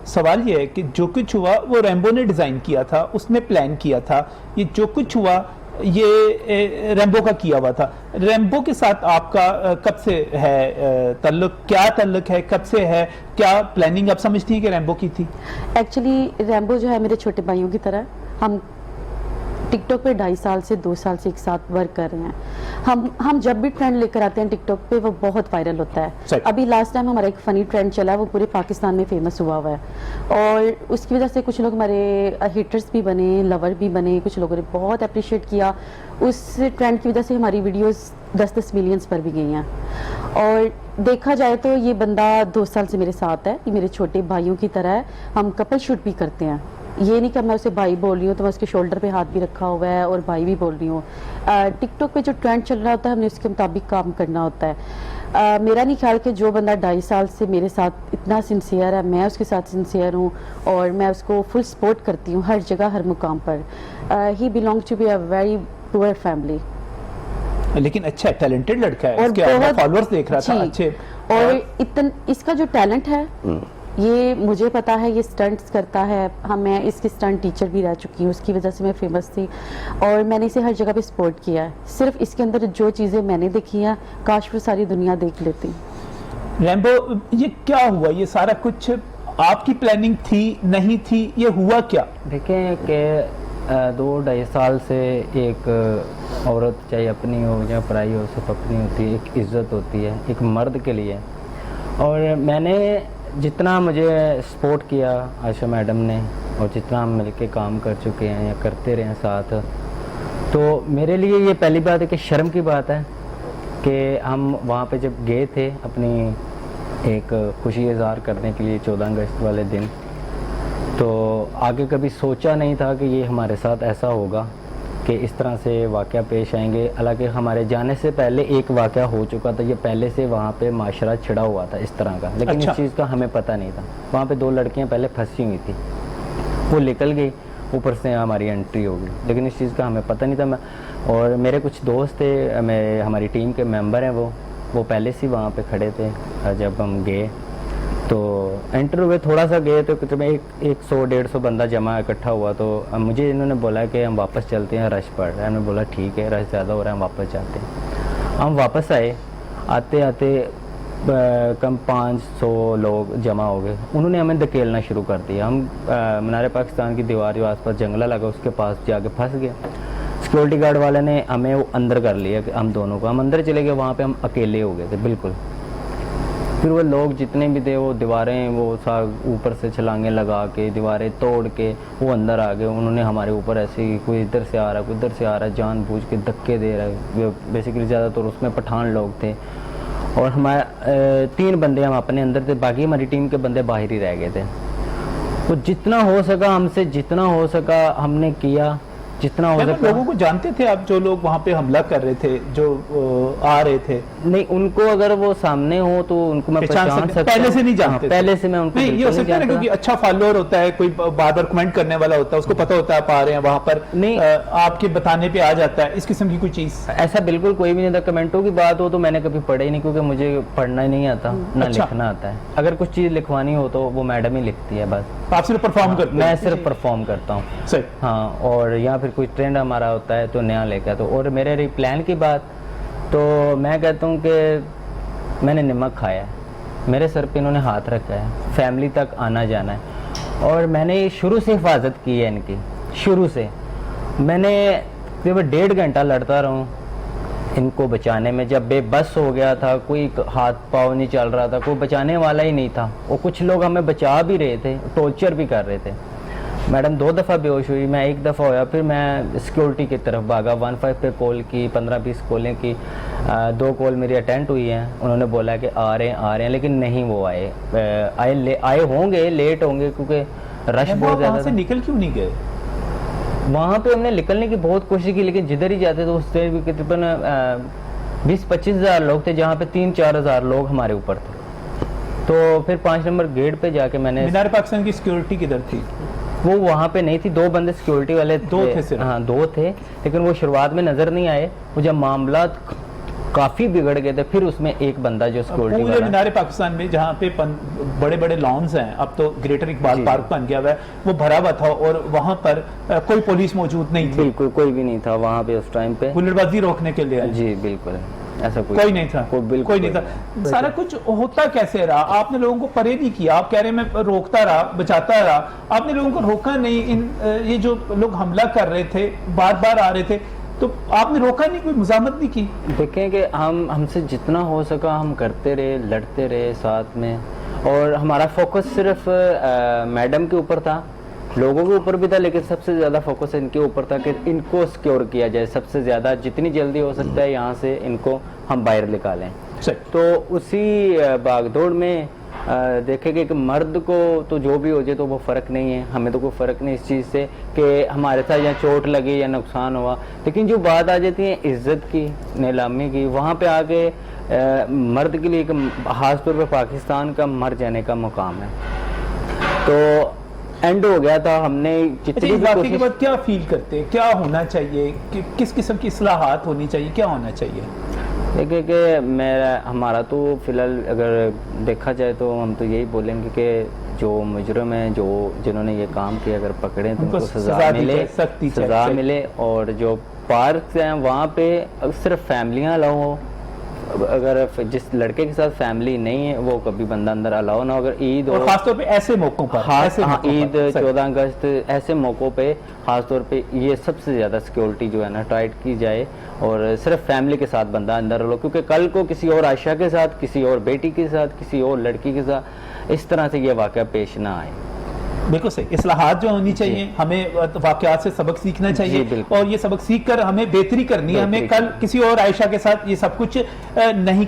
सवाल ये है कि जो कुछ हुआ वो रैम्बो ने डिज़ाइन किया था, उसने प्लान किया था। ये जो कुछ हुआ ये रैम्बो का किया हुआ था। रैम्बो के साथ आपका कब से है ताल्लुक, क्या ताल्लुक है, कब से है, क्या प्लानिंग आप समझती हैं कि रैम्बो की थी? एक्चुअली रैम्बो जो है मेरे छोटे भाइयों की तरह। हम टिकटॉक पे 2.5 साल से 2 साल से एक साथ वर्क कर रहे हैं। हम जब भी ट्रेंड लेकर आते हैं टिकटॉक पे वो बहुत वायरल होता है। अभी लास्ट टाइम हमारा एक फनी ट्रेंड चला है, वो पूरे पाकिस्तान में फेमस हुआ है और उसकी वजह से कुछ लोग हमारे हिटर्स भी बने, लवर भी बने, कुछ लोगों ने बहुत अप्रिशिएट किया। उस ट्रेंड की वजह से हमारी वीडियोस 10-10 मिलियंस पर भी गई हैं। और देखा जाए तो ये बंदा 2 साल से मेरे साथ है, ये मेरे छोटे भाइयों की तरह है। हम कपल शूट भी करते हैं। ये नहीं कि मैं उसे भाई बोल रही हूँ तो मैं उसके शोल्डर पे हाथ भी रखा हुआ है और भाई भी बोल रही हूँ। टिकटॉक पे जो ट्रेंड चल रहा होता है हमने उसके मुताबिक काम करना होता है। मेरा नहीं ख्याल कि जो बंदा 2.5 साल से मेरे साथ इतना सिंसियर है, मैं उसके साथ सिंसियर हूँ और मैं उसको फुल सपोर्ट करती हूँ हर जगह हर मुकाम पर। He belong to be a very poor family. लेकिन अच्छा टैलेंटेड लड़का है, और उसके फॉलोअर्स देख रहा था अच्छे। और इसका जो टैलेंट है ये मुझे पता है, ये स्टंट्स करता है। मैं इसकी स्टंट टीचर भी रह चुकी हूँ, उसकी वजह से मैं फेमस थी और मैंने इसे हर जगह पे सपोर्ट किया है। सिर्फ इसके अंदर जो चीज़ें मैंने देखी हैं काश वो सारी दुनिया देख लेती। रैम्बो, ये क्या हुआ? ये सारा कुछ आपकी प्लानिंग थी, नहीं थी, ये हुआ क्या? देखें कि 2-2.5 साल से एक औरत चाहे अपनी हो या पराई हो, सिर्फ अपनी होती है, एक इज़्ज़त होती है एक मर्द के लिए। और मैंने जितना मुझे सपोर्ट किया आयशा मैडम ने और जितना हम मिलके काम कर चुके हैं या करते रहे हैं साथ, तो मेरे लिए ये पहली बात है कि शर्म की बात है कि हम वहाँ पे जब गए थे अपनी एक खुशी इज़हार करने के लिए 14 अगस्त वाले दिन, तो आगे कभी सोचा नहीं था कि ये हमारे साथ ऐसा होगा कि इस तरह से वाक़या पेश आएंगे। हालांकि हमारे जाने से पहले एक वाक़या हो चुका था, ये पहले से वहाँ पे माशरा छिड़ा हुआ था इस तरह का, लेकिन अच्छा। इस चीज़ का हमें पता नहीं था। वहाँ पे 2 लड़कियाँ पहले फंसी हुई थी, वो निकल गई, ऊपर से हमारी एंट्री हो गई, लेकिन इस चीज़ का हमें पता नहीं था। और मेरे कुछ दोस्त थे, मेरे हमारी टीम के मेम्बर हैं, वो पहले से वहाँ पर खड़े थे जब हम गए। तो एंटर हुए, थोड़ा सा गए तो करीब 100-150 बंदा जमा इकट्ठा हुआ। तो मुझे इन्होंने बोला कि हम वापस चलते हैं, रश पड़ रहा है। मैंने बोला ठीक है, रश ज़्यादा हो रहा है, हम वापस जाते हैं। हम वापस आए, आते आते कम 500 लोग जमा हो गए। उन्होंने हमें धकेलना शुरू कर दिया। हम मीनार पाकिस्तान की दीवार जो आसपास जंगला लगा उसके पास जाके फंस गए। सिक्योरिटी गार्ड वाले ने हमें वो अंदर कर लिया कि हम दोनों को, हम अंदर चले गए, वहाँ पे हम अकेले हो गए थे बिल्कुल। फिर वो लोग जितने भी थे वो दीवारें वो ऊपर से छलांगे लगा के दीवारें तोड़ के वो अंदर आ गए। उन्होंने हमारे ऊपर ऐसे ही कोई इधर से आ रहा है कोई इधर से आ रहा है, जानबूझ के धक्के दे रहा है। बेसिकली ज़्यादातर उसमें पठान लोग थे और हमारे 3 बंदे हम अपने अंदर थे, बाकी हमारी टीम के बंदे बाहर ही रह गए थे। तो जितना हो सका हमसे, जितना हो सका हमने किया, जितना हो सका। लोगों को जानते थे आप, जो लोग वहाँ पे हमला कर रहे थे, जो आ रहे थे? नहीं, उनको अगर वो सामने हो तो उनको मैं पहचान सकता। पहले से नहीं जानते? पहले से मैं उनको नहीं, ये हो सकता है क्योंकि अच्छा फॉलोअर होता है, कोई बार बार कमेंट करने वाला होता है, उसको पता होता है आप आ रहे हैं वहाँ पर, नहीं आपके बताने पे आ जाता है, इस किस्म की कोई चीज़? ऐसा बिल्कुल कोई भी नहीं था। कमेंटों की बात हो तो मैंने कभी पढ़ा ही नहीं, क्योंकि मुझे पढ़ना ही नहीं आता ना लिखना आता है। अगर कुछ चीज़ लिखवानी हो तो वो मैडम ही लिखती है, बस आप सिर्फ परफॉर्म करते हैं? मैं सिर्फ परफॉर्म करता हूँ। सही। हाँ, और या फिर कोई ट्रेंड हमारा होता है तो नया लेकर। तो और मेरे प्लान की बात तो मैं कहता हूँ कि मैंने नमक खाया है, मेरे सर पे इन्होंने हाथ रखा है, फैमिली तक आना जाना है और मैंने शुरू से हिफाजत की है इनकी। शुरू से मैंने करीब 1.5 घंटा लड़ता रहा हूँ इनको बचाने में। जब बेबस हो गया था, कोई हाथ पाँव नहीं चल रहा था, कोई बचाने वाला ही नहीं था, और कुछ लोग हमें बचा भी रहे थे, टॉर्चर भी कर रहे थे। मैडम 2 दफ़ा बेहोश हुई, मैं 1 दफ़ा होया, फिर मैं सिक्योरिटी की तरफ भागा। 15 पे कॉल की, 15-20 कॉलें की, 2 कॉल मेरी अटेंड हुई हैं। उन्होंने बोला कि आ रहे हैं, लेकिन नहीं वो आए होंगे, लेट होंगे क्योंकि रश बहुत ज़्यादा था। निकल क्यों नहीं गए? वहाँ पे हमने निकलने की बहुत कोशिश की, लेकिन जिधर ही जाते तो उससे भी तकरीबन 20-25 हज़ार लोग थे, जहाँ पे 3-4 हज़ार लोग हमारे ऊपर थे। तो फिर 5 नंबर गेट पे जाके मैंने, मीनार पाकिस्तान की सिक्योरिटी किधर थी? वो वहाँ पे नहीं थी, 2 बंदे सिक्योरिटी वाले 2 थे सिर्फ? हाँ 2 थे, लेकिन वो शुरुआत में नज़र नहीं आए। वो जब मामला काफ़ी बिगड़ गए थे। फिर उसमें एक बंदा जो सिक्योरिटी पूरे वाला, मीनार पाकिस्तान में जहाँ पे बड़े बड़े लॉन्स हैं, अब तो ग्रेटर इकबाल जी। पार्क बन गया हुआ है, वो भरा हुआ था और वहाँ पर कोई पुलिस मौजूद नहीं थी, बिल्कुल कोई भी नहीं था वहाँ पे उस टाइम पे। बुलेटबाजी रोकने के लिए। जी बिल्कुल, ऐसा कोई नहीं था, बिल्कुल कोई नहीं था। सारा कुछ होता कैसे रहा? आपने लोगों को परे नहीं किया, आप कह रहे मैं रोकता रहा, बचाता रहा, आपने लोगों को रोका नहीं। ये जो लोग हमला कर रहे थे, बार बार आ रहे थे, तो आपने रोका नहीं, कोई मुजामत नहीं की? देखें कि हमसे जितना हो सका हम करते रहे, लड़ते रहे साथ में, और हमारा फोकस सिर्फ मैडम के ऊपर था, लोगों के ऊपर भी था, लेकिन सबसे ज़्यादा फोकस इनके ऊपर था कि इनको सिक्योर किया जाए सबसे ज़्यादा, जितनी जल्दी हो सकता है यहाँ से इनको हम बाहर निकालें। तो उसी भागदौड़ में देखेंगे कि मर्द को तो जो भी हो जाए तो वो फ़र्क नहीं है, हमें तो कोई फ़र्क नहीं इस चीज़ से कि हमारे साथ या चोट लगी या नुकसान हुआ, लेकिन जो बात आ जाती है इज़्ज़त की, नीलामी की, वहाँ पे आके मर्द के लिए एक खास तौर पे पाकिस्तान का मर जाने का मुकाम है। तो एंड हो गया था, हमने जितनी इस भी वाक़े के कोशिश, बाद क्या फील करते हैं, क्या होना चाहिए, किस किस्म की इस्लाहात होनी चाहिए, क्या होना चाहिए? देखिए कि हमारा तो फिलहाल अगर देखा जाए तो हम तो यही बोलेंगे कि जो मुजरिम हैं, जो जिन्होंने ये काम किया, अगर पकड़े तो उनको सज़ा मिले, सख्ती सज़ा मिले। और जो पार्क हैं वहाँ पे सिर्फ फैमिलियाँ अलाउ हो, अगर जिस लड़के के साथ फैमिली नहीं है वो कभी बंदा अंदर अलाउ ना हो। अगर ईद और खासतौर पे ऐसे मौकों पर, ऐसे हाँ मौकों ईद, पर, 14 अगस्त, ऐसे मौक़ों पे खास तौर पे ये सबसे ज़्यादा सिक्योरिटी जो है ना टाइट की जाए, और सिर्फ फैमिली के साथ बंदा अंदर लो, क्योंकि कल को किसी और आयशा के साथ, किसी और बेटी के साथ, किसी और लड़की के साथ इस तरह से ये वाक़या पेश ना आए। बिल्कुल सही, इस्लाहात जो होनी चाहिए, हमें वाक़यात से सबक सीखना चाहिए, और ये सबक सीख कर हमें बेहतरी करनी है, हमें कल किसी और आयशा के साथ ये सब कुछ नहीं